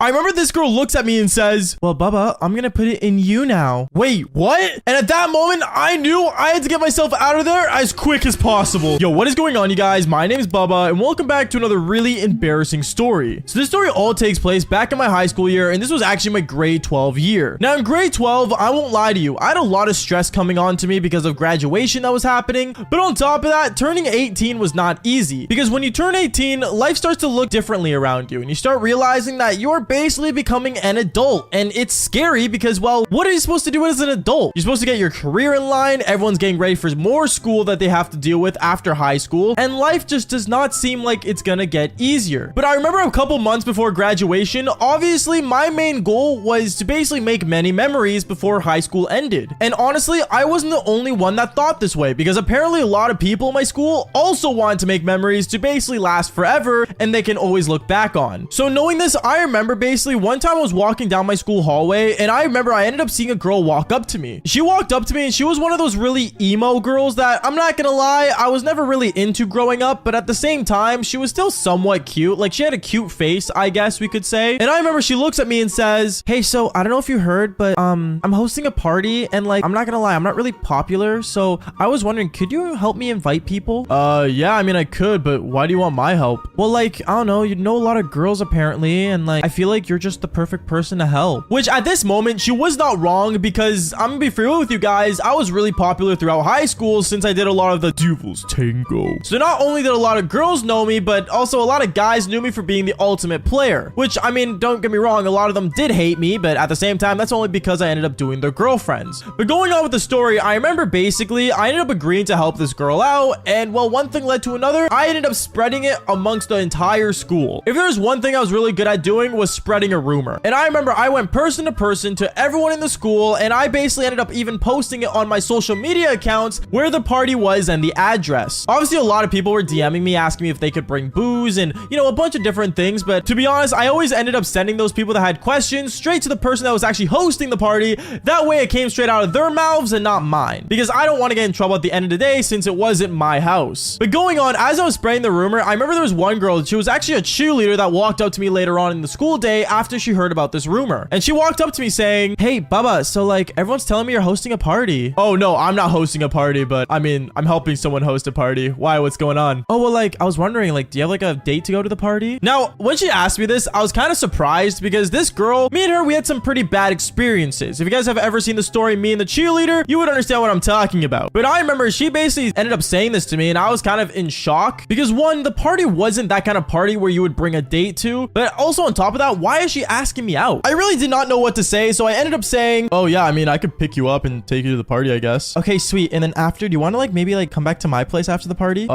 I remember this girl looks at me and says, well, Bubba, I'm gonna put it in you now. Wait, what? And at that moment, I knew I had to get myself out of there as quick as possible. Yo, what is going on, you guys? My name is Bubba, and welcome back to another really embarrassing story. So this story all takes place back in my high school year, and this was actually my grade 12 year. Now, in grade 12, I won't lie to you, I had a lot of stress coming on to me because of graduation that was happening. But on top of that, turning 18 was not easy, because when you turn 18, life starts to look differently around you, and you start realizing that you're basically becoming an adult. And it's scary because, well, what are you supposed to do as an adult? You're supposed to get your career in line. Everyone's getting ready for more school that they have to deal with after high school, and life just does not seem like it's gonna get easier. But I remember a couple months before graduation, obviously my main goal was to basically make many memories before high school ended. And honestly, I wasn't the only one that thought this way, because apparently a lot of people in my school also wanted to make memories to basically last forever and they can always look back on. So knowing this, I remember basically one time I was walking down my school hallway, and I remember I ended up seeing a girl walk up to me. She walked up to me and she was one of those really emo girls that, I'm not gonna lie, I was never really into growing up, but at the same time, she was still somewhat cute. Like, she had a cute face, I guess we could say. And I remember she looks at me and says, hey, so I don't know if you heard, but I'm hosting a party, and like, I'm not gonna lie, I'm not really popular, so I was wondering, could you help me invite people? Yeah, I mean, I could, but why do you want my help? Well, like, I don't know, you know a lot of girls apparently, and like, I feel like you're just the perfect person to help. Which at this moment, she was not wrong, because I'm gonna be real with you guys, I was really popular throughout high school since I did a lot of the Devil's Tango. So not only did a lot of girls know me, but also a lot of guys knew me for being the ultimate player. Which, I mean, don't get me wrong, a lot of them did hate me, but at the same time, that's only because I ended up doing their girlfriends. But going on with the story, I remember basically, I ended up agreeing to help this girl out, and well, one thing led to another. I ended up spreading it amongst the entire school. If there was one thing I was really good at doing, was spreading a rumor. And I remember I went person to person to everyone in the school, and I basically ended up even posting it on my social media accounts where the party was and the address. Obviously, a lot of people were DMing me asking me if they could bring booze and, you know, a bunch of different things, but to be honest, I always ended up sending those people that had questions straight to the person that was actually hosting the party. That way it came straight out of their mouths and not mine, because I don't want to get in trouble at the end of the day since it wasn't my house. But going on, as I was spreading the rumor, I remember there was one girl, she was actually a cheerleader, that walked up to me later on in the school day after she heard about this rumor. And she walked up to me saying, hey, Bubba, so like, everyone's telling me you're hosting a party. Oh no, I'm not hosting a party, but I mean, I'm helping someone host a party. Why? What's going on? Oh, well, like, I was wondering, like, do you have like a date to go to the party? Now, when she asked me this, I was kind of surprised, because this girl, me and her, we had some pretty bad experiences. If you guys have ever seen the story Me and the Cheerleader, you would understand what I'm talking about. But I remember she basically ended up saying this to me, and I was kind of in shock, because one, the party wasn't that kind of party where you would bring a date to, but also on top of that, why is she asking me out? I really did not know what to say, so I ended up saying, oh yeah, I mean, I could pick you up and take you to the party, I guess. Okay, sweet. And then after, do you want to like maybe like come back to my place after the party?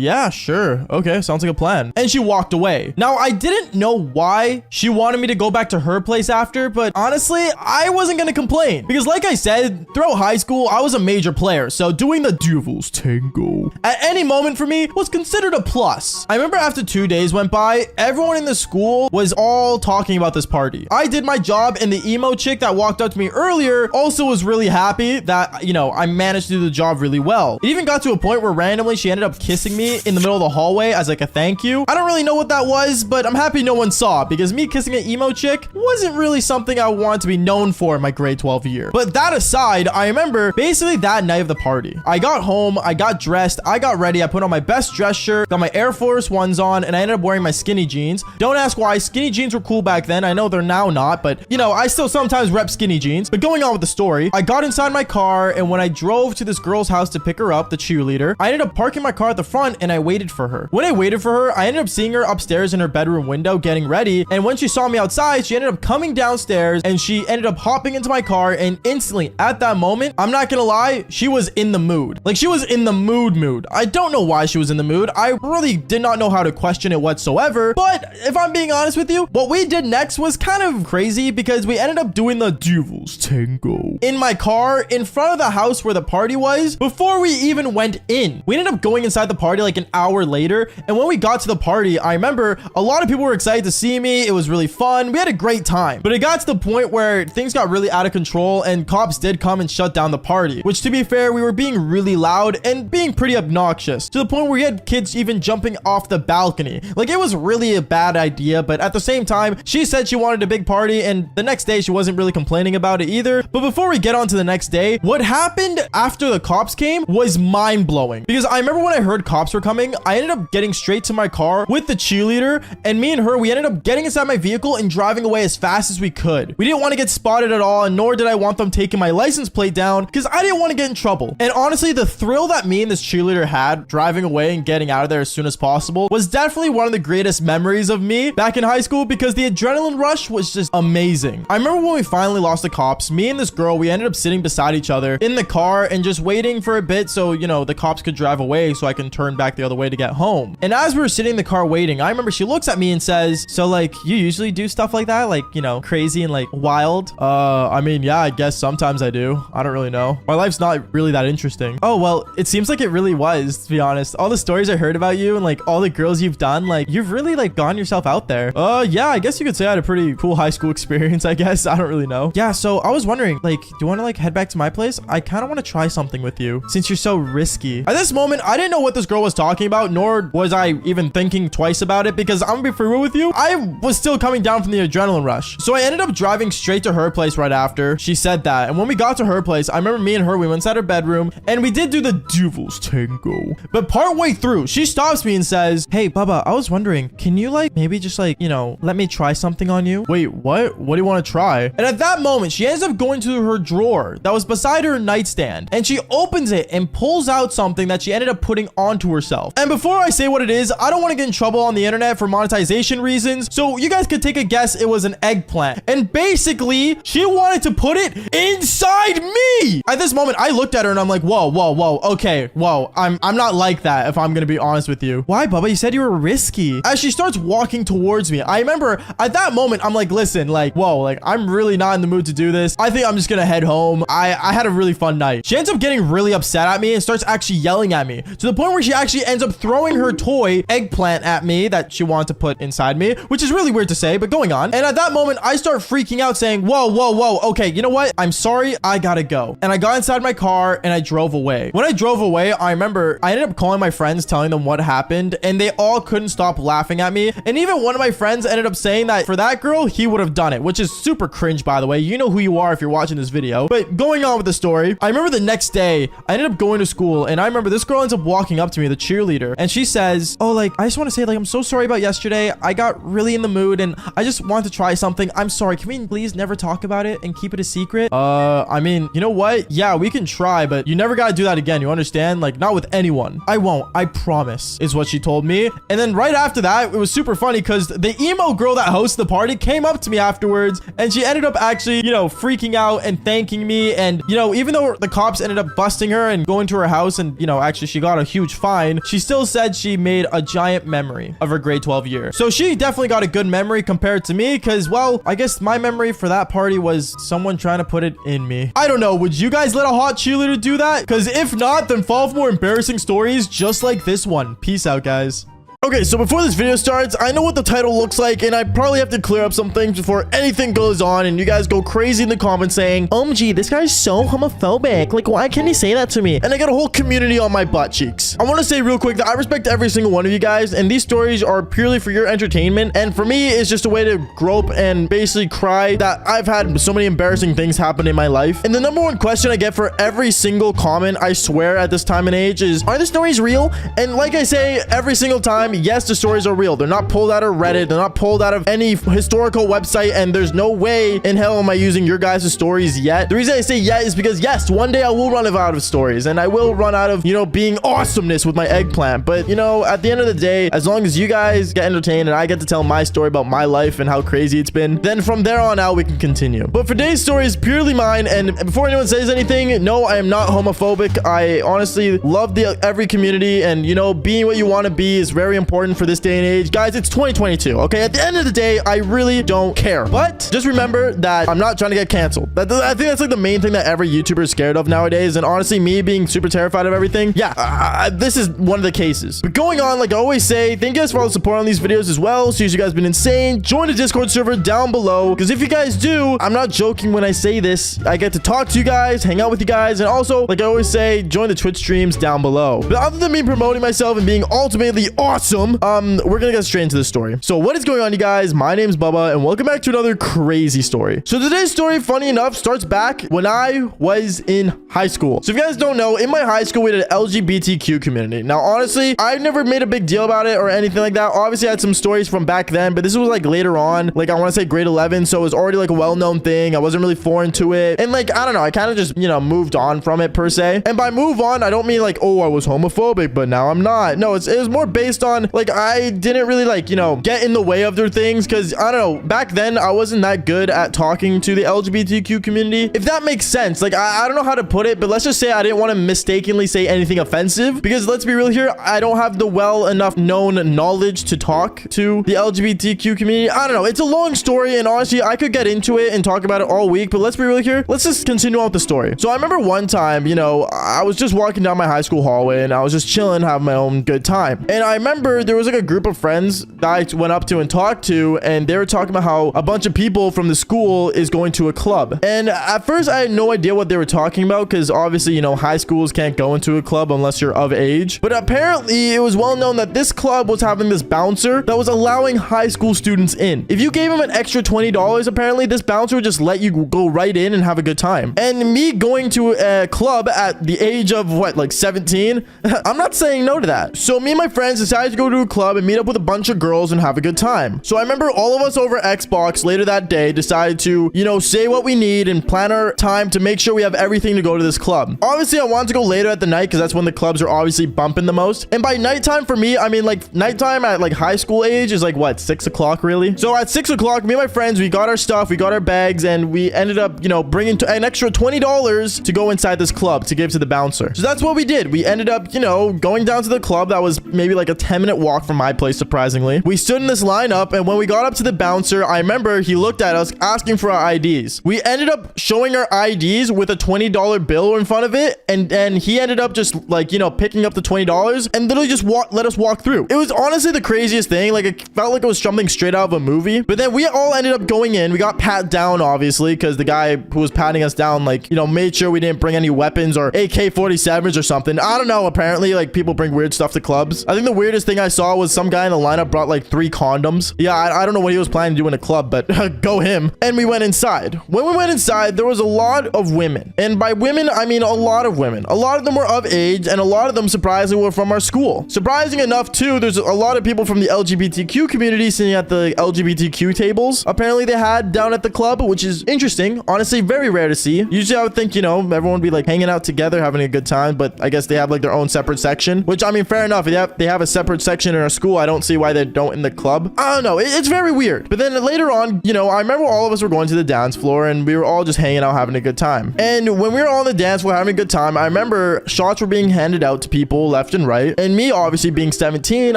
Yeah, sure. Okay, sounds like a plan. And she walked away. Now, I didn't know why she wanted me to go back to her place after, but honestly, I wasn't gonna complain, because like I said, throughout high school, I was a major player, so doing the Devil's Tango at any moment for me was considered a plus. I remember after 2 days went by, everyone in the school was all talking about this party. I did my job, and the emo chick that walked up to me earlier also was really happy that, you know, I managed to do the job really well. It even got to a point where randomly she ended up kissing me in the middle of the hallway as like a thank you. I don't really know what that was, but I'm happy no one saw, because me kissing an emo chick wasn't really something I wanted to be known for in my grade 12 year. But that aside, I remember basically that night of the party, I got home, I got dressed, I got ready, I put on my best dress shirt, got my Air Force Ones on, and I ended up wearing my skinny jeans. Don't ask why. Skinny jeans were cool back then. I know they're now not, but you know, I still sometimes rep skinny jeans. But going on with the story, I got inside my car, and when I drove to this girl's house to pick her up, the cheerleader, I ended up parking my car at the front, and I waited for her. When I waited for her, I ended up seeing her upstairs in her bedroom window getting ready, and when she saw me outside, she ended up coming downstairs, and she ended up hopping into my car, and instantly at that moment, I'm not gonna lie, she was in the mood. Like, she was in the mood. I don't know why she was in the mood. I really did not know how to question it whatsoever, but if I'm being honest with you, what we did next was kind of crazy, because we ended up doing the Devil's Tango in my car in front of the house where the party was before we even went in. We ended up going inside the party like an hour later, and when we got to the party, I remember a lot of people were excited to see me. It was really fun. We had a great time, but it got to the point where things got really out of control, and cops did come and shut down the party, which, to be fair, we were being really loud and being pretty obnoxious, to the point where we had kids even jumping off the balcony. Like, it was really a bad idea, but at the same time, time. She said she wanted a big party, and the next day she wasn't really complaining about it either. But before we get on to the next day, what happened after the cops came was mind-blowing. Because I remember when I heard cops were coming, I ended up getting straight to my car with the cheerleader, and me and her, we ended up getting inside my vehicle and driving away as fast as we could. We didn't want to get spotted at all, and nor did I want them taking my license plate down because I didn't want to get in trouble. And honestly, the thrill that me and this cheerleader had driving away and getting out of there as soon as possible was definitely one of the greatest memories of me back in high school, because the adrenaline rush was just amazing. I remember when we finally lost the cops, me and this girl, we ended up sitting beside each other in the car and just waiting for a bit so, you know, the cops could drive away so I can turn back the other way to get home. And as we were sitting in the car waiting, I remember she looks at me and says, so like, you usually do stuff like that? Like, you know, crazy and like wild? I mean, yeah, I guess sometimes I do. I don't really know. My life's not really that interesting. Oh, well, it seems like it really was, to be honest. All the stories I heard about you and like all the girls you've done, like you've really like gone yourself out there. Yeah, I guess you could say I had a pretty cool high school experience, I guess. I don't really know. Yeah, so I was wondering, like, do you want to like head back to my place? I kind of want to try something with you since you're so risky. At this moment, I didn't know what this girl was talking about, nor was I even thinking twice about it, because I'm gonna be for real with you, I was still coming down from the adrenaline rush. So I ended up driving straight to her place right after she said that. And when we got to her place, I remember me and her, we went inside her bedroom and we did do the devil's tango. But partway through, she stops me and says, hey, Bubba, I was wondering, can you like maybe just like, you know, let me try something on you? Wait, what? What do you want to try? And at that moment, she ends up going to her drawer that was beside her nightstand, and she opens it and pulls out something that she ended up putting onto herself. And before I say what it is, I don't want to get in trouble on the internet for monetization reasons, so you guys could take a guess. It was an eggplant, and basically she wanted to put it inside me. At this moment, I looked at her and I'm like, whoa, okay, whoa, I'm not like that, if I'm gonna be honest with you. Why, Bubba? You said you were risky. As she starts walking towards me, I remember at that moment, I'm like, listen, like, whoa, like, I'm really not in the mood to do this. I think I'm just gonna head home. I had a really fun night. She ends up getting really upset at me and starts actually yelling at me to the point where she actually ends up throwing her toy eggplant at me that she wanted to put inside me, which is really weird to say, but going on. And at that moment, I start freaking out saying, whoa, okay, you know what? I'm sorry, I gotta go. And I got inside my car and I drove away. When I drove away, I remember I ended up calling my friends, telling them what happened, and they all couldn't stop laughing at me. And even one of my friends ended up saying that for that girl, he would have done it, which is super cringe, by the way. You know who you are if you're watching this video. But going on with the story, I remember the next day, I ended up going to school, and I remember this girl ends up walking up to me, the cheerleader, and she says, oh, like, I just want to say, like, I'm so sorry about yesterday. I got really in the mood, and I just wanted to try something. I'm sorry. Can we please never talk about it and keep it a secret? I mean, you know what? Yeah, we can try, but you never gotta do that again. You understand? Like, not with anyone. I won't. I promise, is what she told me. And then right after that, it was super funny because the emo girl that hosted the party came up to me afterwards, and she ended up actually, you know, freaking out and thanking me. And, you know, even though the cops ended up busting her and going to her house and, you know, actually she got a huge fine, she still said she made a giant memory of her grade 12 year. So she definitely got a good memory compared to me because, well, I guess my memory for that party was someone trying to put it in me. I don't know. Would you guys let a hot cheerleader do that? Because if not, then fall for more embarrassing stories just like this one. Peace out, guys. Okay, so before this video starts, I know what the title looks like, and I probably have to clear up some things before anything goes on, and you guys go crazy in the comments saying, OMG, this guy's so homophobic. Like, why can't he say that to me? And I got a whole community on my butt cheeks. I want to say real quick that I respect every single one of you guys, and these stories are purely for your entertainment, and for me, it's just a way to grope and basically cry that I've had so many embarrassing things happen in my life. And the number one question I get for every single comment, I swear at this time and age, is, are the stories real? And like I say every single time, yes, the stories are real. They're not pulled out of Reddit. They're not pulled out of any historical website, and there's no way in hell am I using your guys' stories yet. The reason I say yet is because, yes, one day I will run out of stories, and I will run out of, you know, being awesomeness with my eggplant. But, you know, at the end of the day, as long as you guys get entertained and I get to tell my story about my life and how crazy it's been, then from there on out, we can continue. But for today's story is purely mine, and before anyone says anything, no, I am not homophobic. I honestly love every community, and, you know, being what you want to be is very important for this day and age. Guys, it's 2022, okay? At the end of the day, I really don't care. But just remember that I'm not trying to get canceled. I think that's like the main thing that every YouTuber is scared of nowadays, and honestly, me being super terrified of everything, yeah, this is one of the cases. But going on, like I always say, thank you guys for all the support on these videos as well. Seriously, you guys have been insane. Join the Discord server down below, because if you guys do, I'm not joking when I say this, I get to talk to you guys, hang out with you guys, and also, like I always say, join the Twitch streams down below. But other than me promoting myself and being ultimately awesome, boom, we're gonna get straight into the story. So what is going on, you guys? My name's Bubba, and welcome back to another crazy story. So today's story, funny enough, starts back when I was in high school. So if you guys don't know, in my high school, we had an LGBTQ community. Now, honestly, I've never made a big deal about it or anything like that. Obviously, I had some stories from back then, but this was like later on, like I want to say grade 11. So it was already like a well-known thing. I wasn't really foreign to it. And like, I don't know, I kind of just, moved on from it per se. And by move on, I don't mean like, oh, I was homophobic, but now I'm not. No, it was more based on like, I didn't really like, get in the way of their things. Cause I don't know, back then I wasn't that good at talking to the LGBTQ community. If that makes sense. Like, I don't know how to put it, but let's just say I didn't want to mistakenly say anything offensive, because let's be real here, I don't have the well enough known knowledge to talk to the LGBTQ community. I don't know. It's a long story, and honestly, I could get into it and talk about it all week, but let's be real here. Let's just continue on with the story. So I remember one time, I was just walking down my high school hallway and I was just chilling, having my own good time. And I remember there was like a group of friends that I went up to and talked to, and they were talking about how a bunch of people from the school is going to a club. And at first I had no idea what they were talking about, because obviously, high schools can't go into a club unless you're of age. But apparently it was well known that this club was having this bouncer that was allowing high school students in. If you gave him an extra $20, apparently this bouncer would just let you go right in and have a good time. And me going to a club at the age of what, like 17, I'm not saying no to that. So me and my friends decided to go to a club and meet up with a bunch of girls and have a good time. So I remember all of us over Xbox later that day decided to, say what we need and plan our time to make sure we have everything to go to this club. Obviously, I wanted to go later at the night because that's when the clubs are obviously bumping the most. And by nighttime for me, I mean like nighttime at like high school age is like what, 6 o'clock really? So at 6 o'clock, me and my friends, we got our stuff, we got our bags, and we ended up, bringing an extra $20 to go inside this club to give to the bouncer. So that's what we did. We ended up, going down to the club that was maybe like a 10-minute walk from my place, surprisingly. We stood in this lineup, and when we got up to the bouncer, I remember he looked at us asking for our IDs. We ended up showing our IDs with a $20 bill in front of it, and he ended up just like, picking up the $20 and literally just let us walk through. It was honestly the craziest thing. Like, it felt like it was something straight out of a movie. But then we all ended up going in. We got pat down, obviously, because the guy who was patting us down, like, made sure we didn't bring any weapons or AK-47s or something. I don't know. Apparently, like, people bring weird stuff to clubs. I think the weirdest thing I saw was some guy in the lineup brought like 3 condoms. Yeah, I don't know what he was planning to do in a club, but go him. And we went inside. When we went inside, there was a lot of women. And by women, I mean a lot of women. A lot of them were of age, and a lot of them surprisingly were from our school. Surprising enough, too, there's a lot of people from the LGBTQ community sitting at the LGBTQ tables. Apparently, they had down at the club, which is interesting. Honestly, very rare to see. Usually, I would think, everyone would be like hanging out together, having a good time, but I guess they have like their own separate section, which I mean, fair enough. They have a separate section in our school. I don't see why they don't in the club. I don't know. It's very weird. But then later on, I remember all of us were going to the dance floor, and we were all just hanging out, having a good time. And when we were all on the dance floor having a good time, I remember shots were being handed out to people left and right. And me, obviously being 17,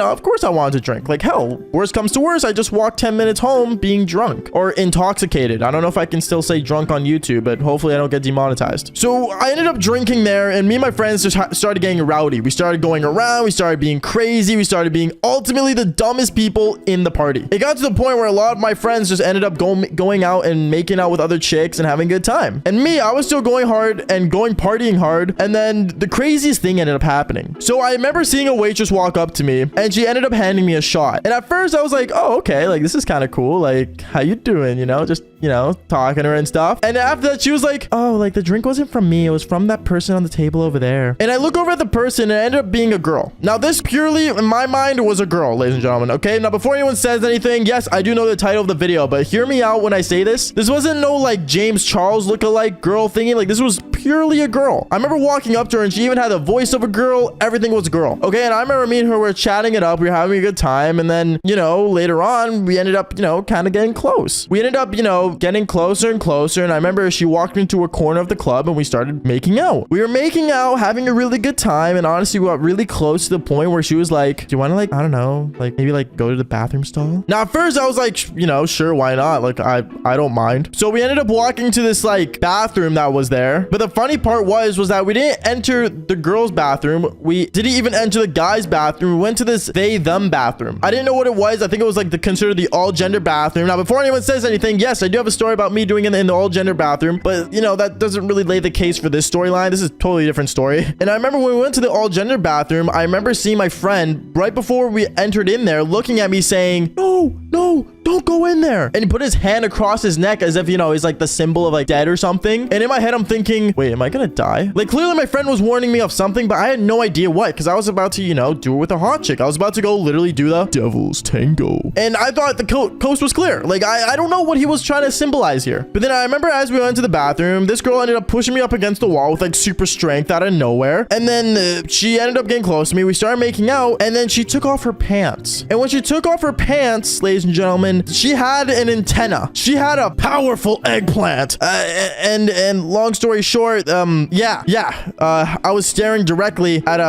of course I wanted to drink. Like, hell, worst comes to worst, I just walked 10 minutes home being drunk or intoxicated. I don't know if I can still say drunk on YouTube, but hopefully I don't get demonetized. So I ended up drinking there, and me and my friends just started getting rowdy. We started going around, we started being crazy, we started being ultimately the dumbest people in the party. It got to the point where a lot of my friends just ended up going out and making out with other chicks and having a good time. And me, I was still going hard and partying hard. And then the craziest thing ended up happening. So I remember seeing a waitress walk up to me, and she ended up handing me a shot. And at first I was like, oh, okay, like this is kind of cool. Like, how you doing? Just, talking to her and stuff. And after that, she was like, oh, like the drink wasn't from me. It was from that person on the table over there. And I look over at the person, and it ended up being a girl. Now, this purely in my mind was a girl, ladies and gentlemen. Okay. Now, before anyone says anything, yes, I do know the title of the video, but hear me out when I say this. This wasn't no like James Charles lookalike girl thingy. Like, this was purely a girl. I remember walking up to her, and she even had the voice of a girl. Everything was a girl. Okay. And I remember me and her were chatting it up. We were having a good time. And then, later on, we ended up, kind of getting close. We ended up, getting closer and closer. And I remember she walked into a corner of the club, and we started making out. We were making out, having a really good time. And honestly, we got really close to the point where she was like, do you want to like, I don't know, like maybe like go to the bathroom stall? Now, at first I was like, sure, why not? Like, I don't mind. So we ended up walking to this like bathroom that was there. But the funny part was that we didn't enter the girls' bathroom. We didn't even enter the guys' bathroom. We went to this they-them bathroom. I didn't know what it was. I think it was like considered the all-gender bathroom. Now, before anyone says anything, yes, I do have a story about me doing it in the all-gender bathroom, but you know, that doesn't really lay the case for this storyline. This is a totally different story. And I remember when we went to the all-gender bathroom, I remember seeing my friend right before we entered in there looking at me saying, no, don't go in there. And he put his hand across his neck as if, you know, he's like the symbol of like dead or something. And in my head, I'm thinking, wait, am I gonna die? Like, clearly my friend was warning me of something, but I had no idea what, because I was about to, you know, do it with a hot chick. I was about to go literally do the devil's tango. And I thought the coast was clear. Like, I don't know what he was trying to symbolize here. But then I remember as we went to the bathroom, this girl ended up pushing me up against the wall with like super strength out of nowhere. And then she ended up getting close to me. We started making out, and then she took off her pants. And when she took off her pants, ladies and gentlemen, she had an antenna. She had a powerful eggplant. And long story short, I was staring directly at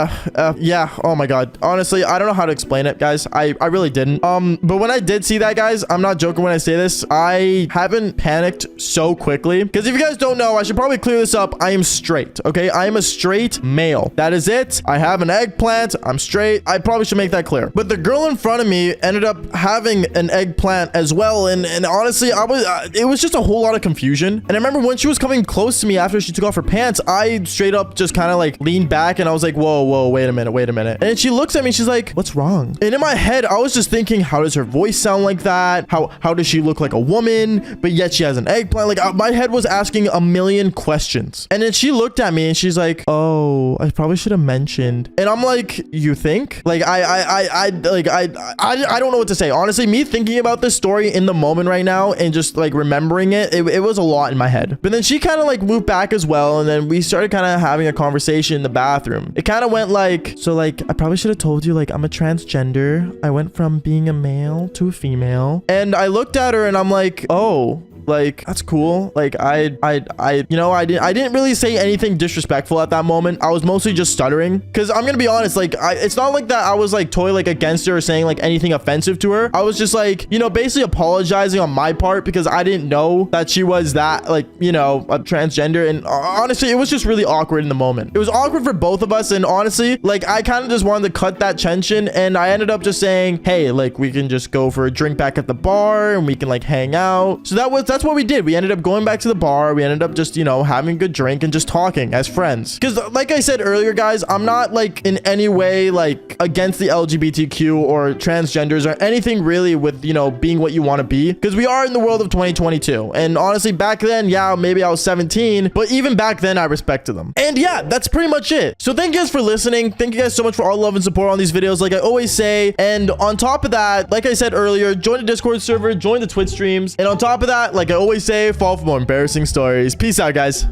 oh my god. Honestly, I don't know how to explain it, guys. I really didn't. But when I did see that, guys, I'm not joking when I say this, I haven't panicked so quickly. Because if you guys don't know, I should probably clear this up. I am straight, okay? I am a straight male. That is it. I have an eggplant. I'm straight. I probably should make that clear. But the girl in front of me ended up having an eggplant as well. And honestly, it was just a whole lot of confusion. And I remember when she was coming close to me after she took off her pants, I straight up just kind of like leaned back and I was like, whoa, wait a minute. And she looks at me, she's like, what's wrong? And in my head, I was just thinking, how does her voice sound like that? How does she look like a woman, but yet she has an eggplant? Like, my head was asking a million questions. And then she looked at me and she's like, oh, I probably should have mentioned. And I'm like, you think? Like, I don't know what to say. Honestly, me thinking about this story in the moment right now and just like remembering it was a lot in my head. But then she kind of like moved back as well, and then we started kind of having a conversation in the bathroom. It kind of went like, so like, I probably should have told you, like, I'm a transgender. I went from being a male to a female. And I looked at her and I'm like, oh, like, that's cool. Like, I didn't really say anything disrespectful at that moment. I was mostly just stuttering, because I'm gonna be honest, like, it's not like that I was like totally like against her or saying like anything offensive to her. I was just like, you know, basically apologizing on my part because I didn't know that she was that, like, you know, a transgender. And honestly, it was just really awkward in the moment. It was awkward for both of us. And honestly, like, I kind of just wanted to cut that tension, and I ended up just saying, hey, like, we can just go for a drink back at the bar and we can like hang out. So that's what we did. We ended up going back to the bar. We ended up just, you know, having a good drink and just talking as friends. Because like I said earlier, guys, I'm not like in any way like against the LGBTQ or transgenders or anything really with, you know, being what you want to be. Because we are in the world of 2022. And honestly, back then, yeah, maybe I was 17, but even back then I respected them. And yeah, that's pretty much it. So thank you guys for listening. Thank you guys so much for all the love and support on these videos, like I always say. And on top of that, like I said earlier, join the Discord server, join the Twitch streams. And on top of that, like I always say, follow for more embarrassing stories. Peace out, guys.